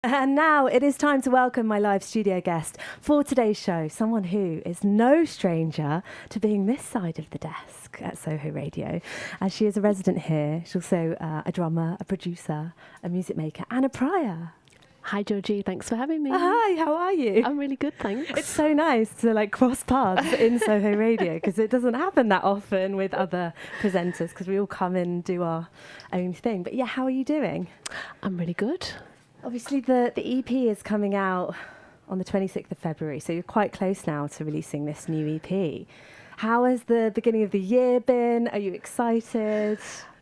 And now it is time to welcome my live studio guest for today's show, someone who is no stranger to being this side of the desk at Soho Radio, as she is a resident here. She's also a drummer, a producer, a music maker and a prior. Hi Georgie, thanks for having me. Hi, how are you? I'm really good, thanks. It's so nice to cross paths in Soho Radio because it doesn't happen that often with other presenters because we all come in and do our own thing. But yeah, how are you doing? I'm really good. Obviously, the EP is coming out on the 26th of February, so you're quite close now to releasing this new EP. How has the beginning of the year been? Are you excited?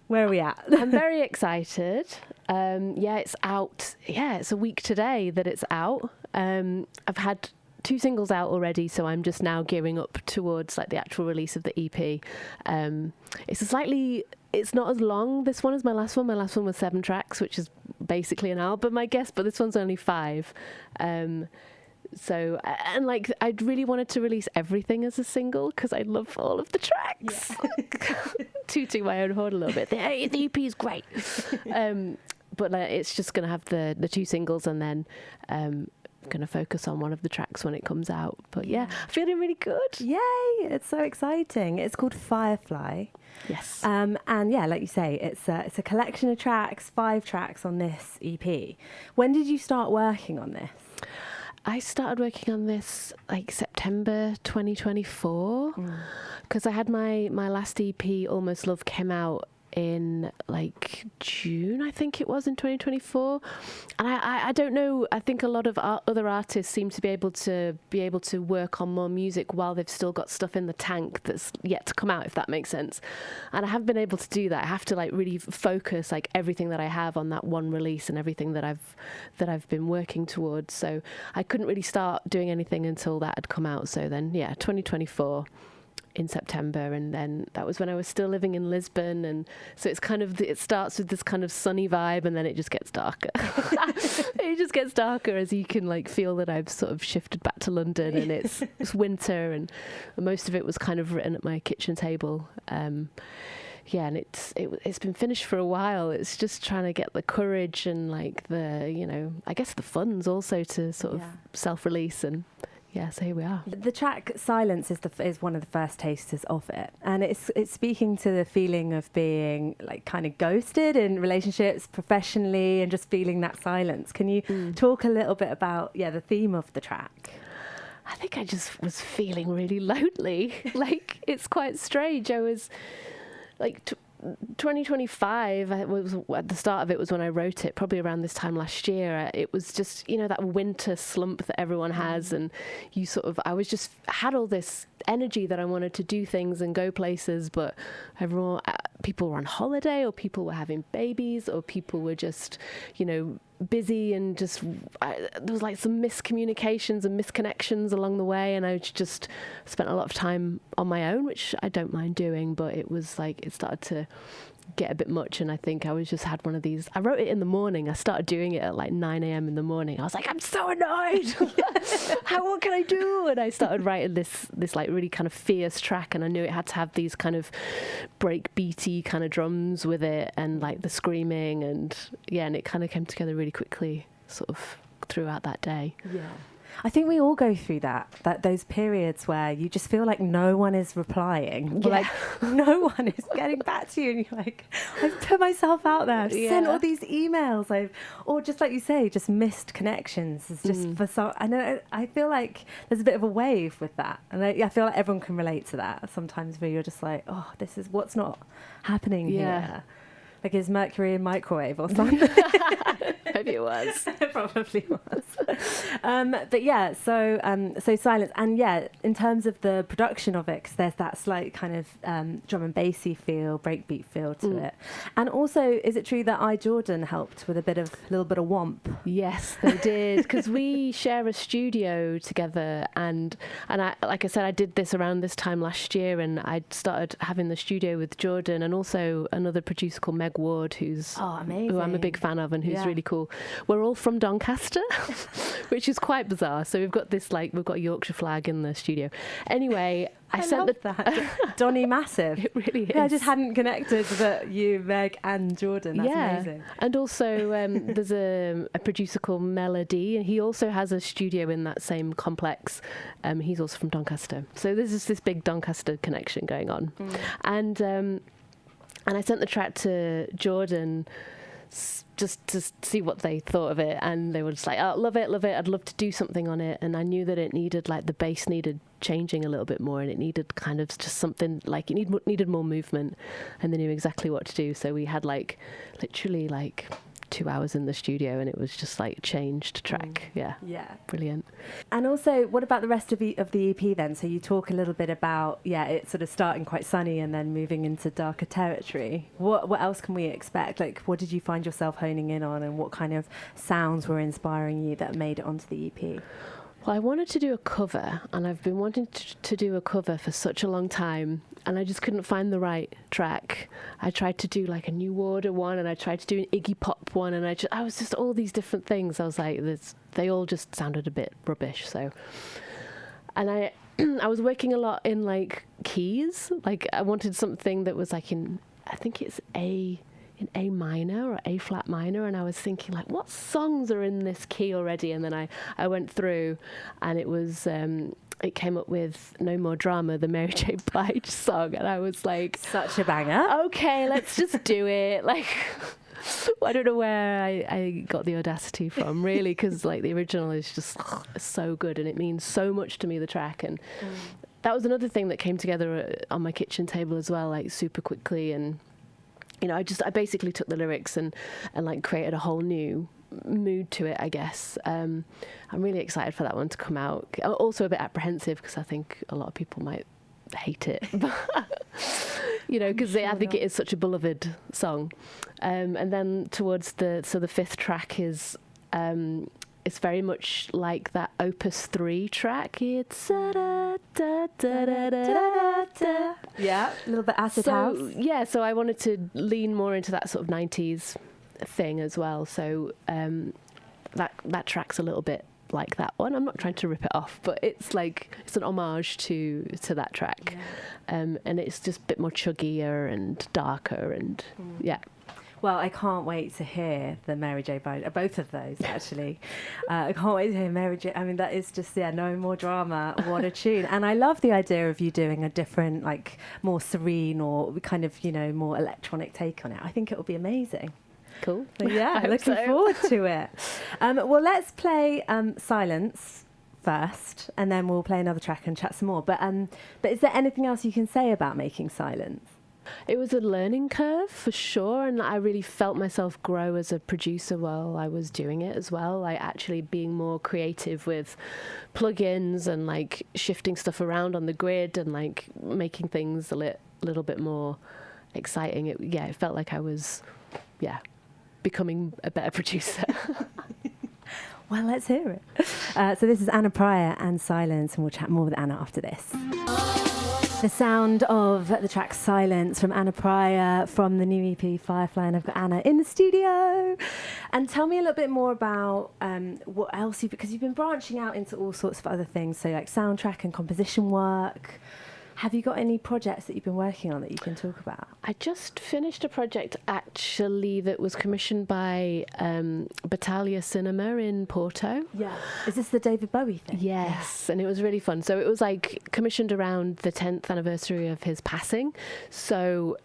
Where are we at? I'm very excited. It's out. Yeah, it's a week today that it's out. I've had 2 singles out already, so I'm just now gearing up towards the actual release of the EP. It's not as long, this one, as my last one. My last one was 7 tracks, which is basically an album, I guess, but this one's only 5. I'd really wanted to release everything as a single because I love all of the tracks. Yeah. Tooting my own horn a little bit. The EP is great. But it's just going to have the 2 singles and then going to focus on one of the tracks when it comes out. But yeah, feeling really good. Yay, it's so exciting. It's called Firefly. Yes. And yeah, like you say, it's a collection of tracks, 5 tracks on this EP. When did you start working on this? I started working on this September 2024 because I had my last EP, Almost Love, came out in June, I think it was, in 2024. And I don't know, I think a lot of other artists seem to be able to work on more music while they've still got stuff in the tank that's yet to come out, if that makes sense. And I haven't been able to do that. I have to really focus everything that I have on that one release and everything that I've been working towards. So I couldn't really start doing anything until that had come out. So then 2024 in September, and then that was when I was still living in Lisbon, and so it's it starts with this kind of sunny vibe, and then it just gets darker. It just gets darker as you can feel that I've sort of shifted back to London, and it's winter, and most of it was kind of written at my kitchen table. And it's been finished for a while. It's just trying to get the courage and I guess the funds also to sort of self-release, and so here we are. The track Silence is one of the first tasters of it, and it's speaking to the feeling of being kind of ghosted in relationships professionally and just feeling that silence. Can you talk a little bit about the theme of the track? I think I just was feeling really lonely. It's quite strange. I was 2025 was at the start of it was when I wrote it, probably around this time last year. It was just that winter slump that everyone has, and I was just had all this energy that I wanted to do things and go places, but people were on holiday, or people were having babies, or people were just busy, and just there was some miscommunications and misconnections along the way, and I just spent a lot of time on my own, which I don't mind doing, but it was it started to get a bit much, and I think I was just had one of these. I wrote it in the morning. I started doing it at 9 a.m. in the morning. I was I'm so annoyed. What can I do? And I started writing this really kind of fierce track, and I knew it had to have these kind of break beaty kind of drums with it, and the screaming, and it kind of came together really quickly, sort of throughout that day. Yeah. I think we all go through those periods where you just feel like no one is replying. Yeah. No one is getting back to you, and you're I've put myself out there. I've sent all these emails. Or just like you say, just missed connections. It's just for some. I feel like there's a bit of a wave with that, and I feel like everyone can relate to that. Sometimes where you're just oh, this is what's not happening here. Is Mercury in microwave or something? Maybe it was. It probably was. So Silence. And in terms of the production of it, because there's that slight kind of drum and bassy feel, breakbeat feel to it. And also, is it true that Jordan helped with a little bit of womp? Yes, they did, because we share a studio together, and I, like I said, I did this around this time last year, and I started having the studio with Jordan, and also another producer called Meg Ward, who I'm a big fan of, and who's really cool. We're all from Doncaster. which is quite bizarre. So we've got a Yorkshire flag in the studio. Anyway, I sent love that. Donny Massive. It really is. Yeah, I just hadn't connected that you, Meg, and Jordan. That's amazing. And also there's a producer called Melody, and he also has a studio in that same complex. He's also from Doncaster. So there's just this big Doncaster connection going on. And I sent the track to Jordan just to see what they thought of it, and they were just like, oh, love it, I'd love to do something on it. And I knew that it needed, like, the bass needed changing a little bit more, and it needed kind of just something, like, it needed more movement, and they knew exactly what to do. So we had, like, literally, like, 2 hours in the studio, and it was just like changed track. Yeah Brilliant. And also, what about the rest of the EP then? So you talk a little bit about it sort of starting quite sunny and then moving into darker territory. What else can we expect? Like, what did you find yourself honing in on, and what kind of sounds were inspiring you that made it onto the EP? Well, I wanted to do a cover, and I've been wanting to do a cover for such a long time, and I just couldn't find the right track. I tried to do like a New Order one, and I tried to do an Iggy Pop one, and I was just all these different things. I was like, they all just sounded a bit rubbish. So, and I was working a lot in like keys. Like, I wanted something that was like I think it's in A minor or A flat minor, and I was thinking, like, what songs are in this key already? And then I went through, and it was it came up with No More Drama, the Mary J. Blige song, and I was like, such a banger. Okay, let's just do it. Like, I don't know where I got the audacity from, really, because like the original is just so good, and it means so much to me, the track. And that was another thing that came together on my kitchen table as well, like super quickly. And I basically took the lyrics and like created a whole new mood to it, I guess. I'm really excited for that one to come out. Also a bit apprehensive because I think a lot of people might hate it, because I think it is such a beloved song. And then towards the fifth track is it's very much like that Opus 3 track. It's a little bit acid house. Yeah, so I wanted to lean more into that sort of 90s thing as well. So that track's a little bit like that one. I'm not trying to rip it off, but it's like it's an homage to that track. And it's just a bit more chuggier and darker and Well, I can't wait to hear the Mary J. Blige, both of those, actually. I can't wait to hear Mary J. I mean, that is just, No More Drama. What a tune. And I love the idea of you doing a different, like, more serene or kind of, more electronic take on it. I think it will be amazing. Cool. So, looking forward to it. Well, let's play Silence first, and then we'll play another track and chat some more. But is there anything else you can say about making Silence? It was a learning curve for sure, and I really felt myself grow as a producer while I was doing it as well, like actually being more creative with plugins and like shifting stuff around on the grid and like making things a little bit more exciting. It felt like I was becoming a better producer. Well, let's hear it. So this is Anna Pryor and Silence, and we'll chat more with Anna after this. The sound of the track Silence from Anna Pryor from the new EP Firefly, and I've got Anna in the studio. And tell me a little bit more about what else because you've been branching out into all sorts of other things, so like soundtrack and composition work. Have you got any projects that you've been working on that you can talk about? I just finished a project actually that was commissioned by Battaglia Cinema in Porto. Yeah. Is this the David Bowie thing? Yes, and it was really fun. So it was like commissioned around the 10th anniversary of his passing. So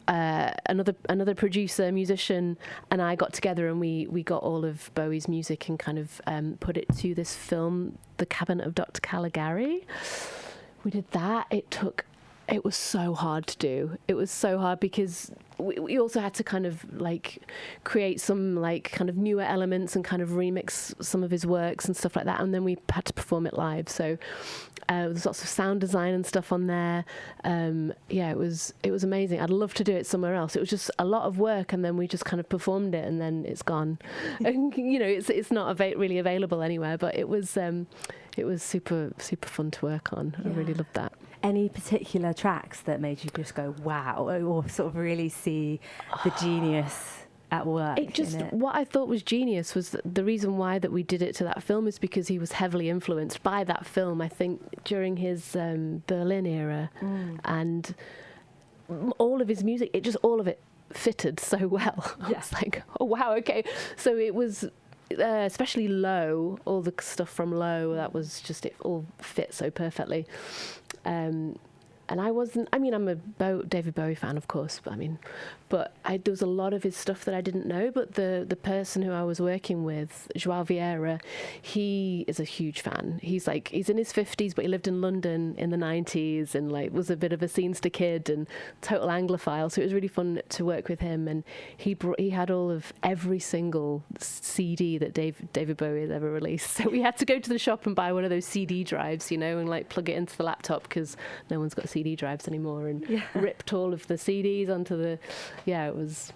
another producer, musician, and I got together and we got all of Bowie's music and kind of put it to this film, The Cabinet of Dr. Caligari. We did that. It was so hard to do. It was so hard because we also had to kind of like create some like kind of newer elements and kind of remix some of his works and stuff like that. And then we had to perform it live. So there's lots of sound design and stuff on there. It was amazing. I'd love to do it somewhere else. It was just a lot of work, and then we just kind of performed it, and then it's gone. And it's not really available anywhere. But it was super super fun to work on. I really loved that. Any particular tracks that made you just go wow, or sort of really see the genius at work. What I thought was genius was that the reason why that we did it to that film is because he was heavily influenced by that film, I think, during his Berlin era. And all of his music, all of it fitted so well. Yeah. It's like, oh wow, okay. So it was especially Low, all the stuff from Low, that was just, it all fit so perfectly. And I'm a David Bowie fan, of course, but there was a lot of his stuff that I didn't know. But the person who I was working with, João Vieira, he is a huge fan. He's in his 50s, but he lived in London in the 90s and was a bit of a scenester kid and total Anglophile. So it was really fun to work with him. And he had all of every single CD that David Bowie has ever released. So we had to go to the shop and buy one of those CD drives, and plug it into the laptop because no one's got CD drives anymore, and ripped all of the CDs onto the. Yeah, it was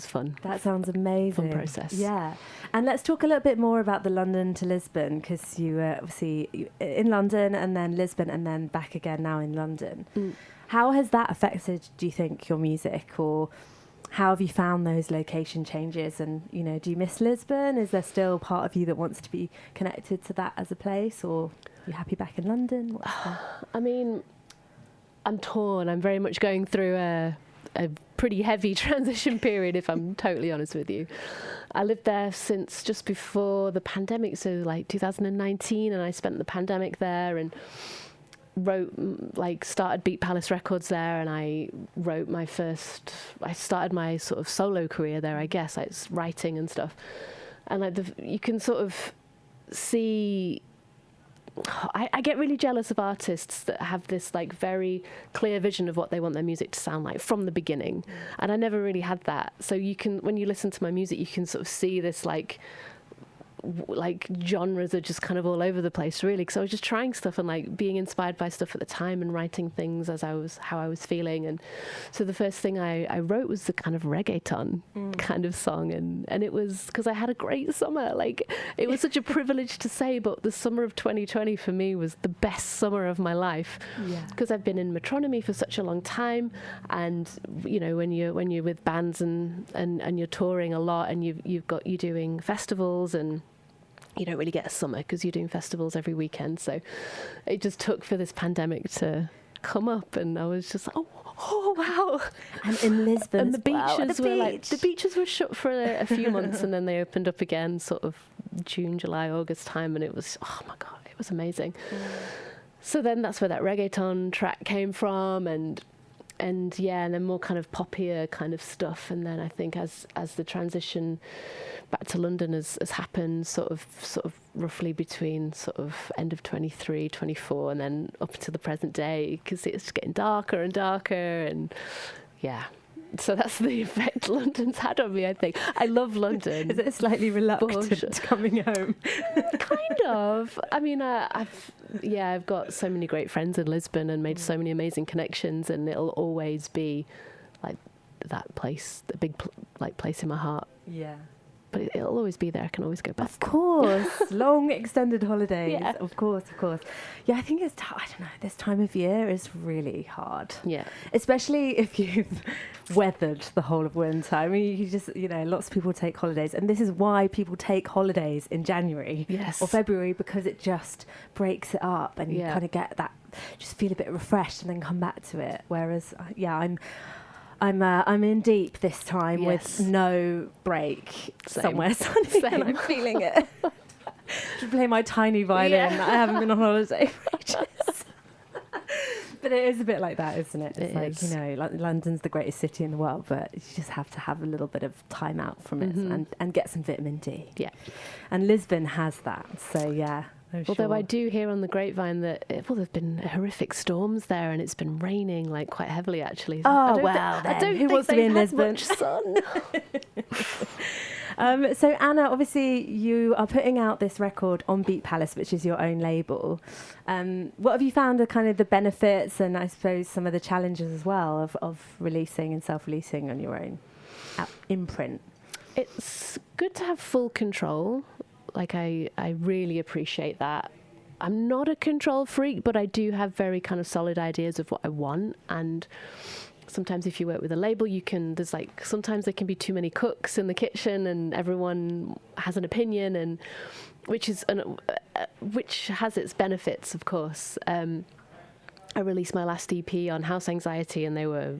fun. That sounds amazing. Fun process. Yeah, and let's talk a little bit more about the London to Lisbon, because you were obviously in London and then Lisbon and then back again now in London. How has that affected, do you think, your music, or how have you found those location changes? And do you miss Lisbon? Is there still part of you that wants to be connected to that as a place, or are you happy back in London? I'm torn. I'm very much going through a pretty heavy transition period, if I'm totally honest with you. I lived there since just before the pandemic, so 2019, and I spent the pandemic there and started Beat Palace Records there, and I started my sort of solo career there, I guess, writing and stuff. And you can sort of see, I get really jealous of artists that have this very clear vision of what they want their music to sound like from the beginning. And I never really had that. So when you listen to my music, you can sort of see this genres are just kind of all over the place, really, because I was just trying stuff and being inspired by stuff at the time and writing things as how I was feeling. And so the first thing I wrote was the kind of reggaeton kind of song, and it was because I had a great summer. It was such a privilege to say, but the summer of 2020 for me was the best summer of my life, because I've been in Metronomy for such a long time, and when you're with bands and you're touring a lot, and you're doing festivals, and you don't really get a summer because you're doing festivals every weekend. So it just took for this pandemic to come up, and I was just oh wow. And in Lisbon, and the beaches were shut for a few months, and then they opened up again sort of June, July, August time, and it was, oh my God, it was amazing. So then that's where that reggaeton track came from, and then more kind of poppier kind of stuff. And then I think as the transition back to London has happened, sort of roughly between sort of end of 23, 24, and then up to the present day, because it's getting darker and darker, and so that's the effect London's had on me, I think. I love London. Is it slightly reluctant coming home? Kind of. I've got so many great friends in Lisbon and made so many amazing connections, and it'll always be that place, the big place in my heart. Yeah. But it'll always be there. I can always go back. Of course. Long extended holidays. Yeah. Of course. Yeah, I think I don't know, this time of year is really hard. Yeah. Especially if you've weathered the whole of winter. You just, lots of people take holidays. And this is why people take holidays in January or February, because it just breaks it up, and you kind of get that, just feel a bit refreshed and then come back to it. Whereas, I'm in deep this time with no break. Somewhere sunny, and I'm feeling it. Just play my tiny violin. I haven't been on holiday for ages. But it is a bit like that, isn't it? It's London's the greatest city in the world, but you just have to have a little bit of time out from it and get some vitamin D. Yeah. And Lisbon has that, so yeah. Although I do hear on the grapevine that there's been horrific storms there, and it's been raining quite heavily, actually. I don't who wants to be in Lisbon? Much sun. So Anna, obviously you are putting out this record on Beat Palace, which is your own label. What have you found are kind of the benefits, and I suppose some of the challenges as well of releasing and self-releasing on your own imprint? It's good to have full control. I really appreciate that. I'm not a control freak, but I do have very kind of solid ideas of what I want, and sometimes if you work with a label, there's like, sometimes there can be too many cooks in the kitchen and everyone has an opinion, and which has its benefits, of course. I released my last EP on house anxiety, and they were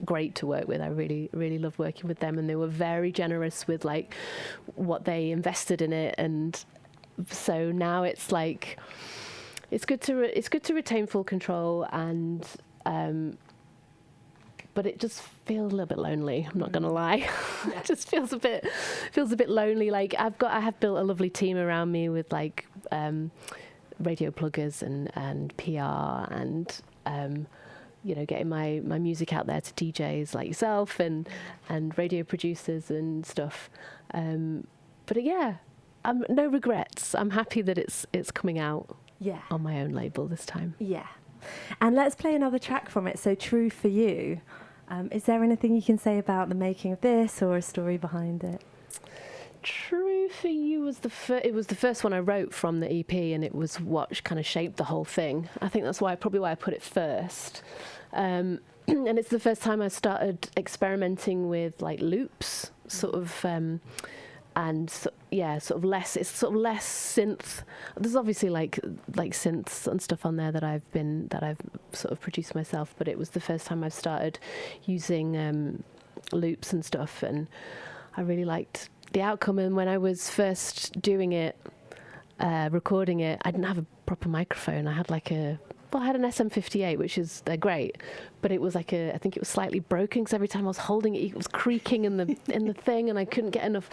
great to work with. I really, really loved working with them, and they were very generous with like what they invested in it. And so now it's like, it's good to retain full control, and but it just feels a little bit lonely. I'm not gonna lie. It just feels a bit lonely. Like I have built a lovely team around me with like radio pluggers and PR and getting my music out there to DJs like yourself and radio producers and stuff. But yeah, no regrets. I'm happy that it's coming out on my own label this time. Yeah. And let's play another track from it. So True for You. Is there anything you can say about the making of this or a story behind it? True for You was the first one I wrote from the EP, and it was what kind of shaped the whole thing. I think that's probably why I put it first. And it's the first time I started experimenting with like loops, sort of, and sort of less. It's sort of less synth. There's obviously like synths and stuff on there that I've sort of produced myself, but it was the first time I've started using loops and stuff, and I really liked the outcome. And when I was first doing it, recording it, I didn't have a proper microphone. I had I had an SM58, which is, they're great, but it was I think it was slightly broken, because every time I was holding it, it was creaking in the thing, and I couldn't get enough.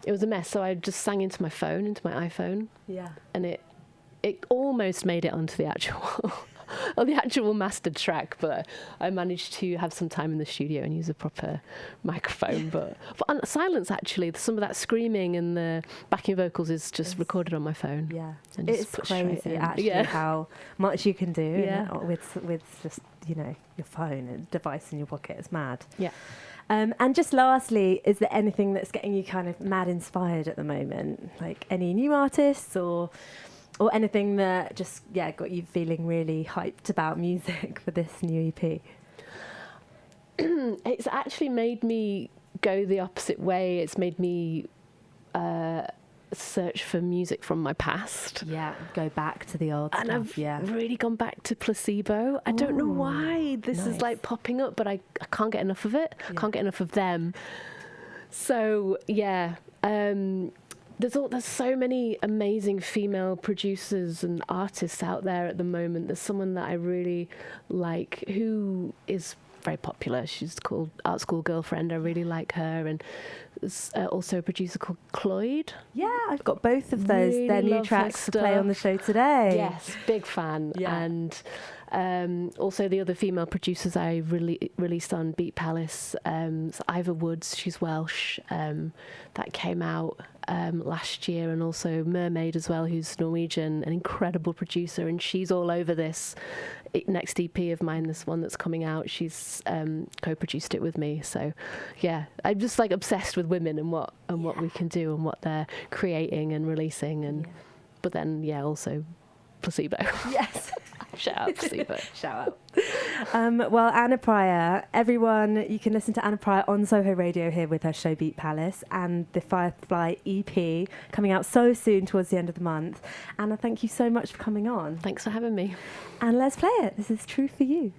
It was a mess. So I just sang into my iPhone. Yeah. And it almost made it onto the actual mastered track, but I managed to have some time in the studio and use a proper microphone. But on silence, actually, some of that screaming and the backing vocals is just recorded on my phone. Yeah, and it's crazy actually how much you can do with just your phone and device in your pocket. It's mad. Yeah. And just lastly, is there anything that's getting you kind of mad inspired at the moment? Like any new artists or anything that just got you feeling really hyped about music for this new EP? It's actually made me go the opposite way. It's made me search for music from my past. Yeah, go back to the old and stuff. I've really gone back to Placebo. I don't know why this is like popping up, but I can't get enough of it. I can't get enough of them. So yeah. There's so many amazing female producers and artists out there at the moment. There's someone that I really like who is very popular. She's called Art School Girlfriend. I really like her. And there's also a producer called Cloyd. Yeah, I've got both of those. Really their new tracks to play on the show today. Yes, big fan. Yeah. And also the other female producers I released on Beat Palace. So Ivor Woods, she's Welsh. That came out last year, and also Mermaid as well, who's Norwegian, an incredible producer, and she's all over this next EP of mine, this one that's coming out. She's co-produced it with me. So yeah, I'm just like obsessed with women and what we can do and what they're creating and releasing, and but then also Placebo. Yes. Shout out Placebo. Shout out. Well, Anna Pryor, everyone, you can listen to Anna Pryor on Soho Radio here with her show Beat Palace, and the Firefly EP coming out so soon towards the end of the month. Anna, thank you so much for coming on. Thanks for having me. And let's play it. This is True for You.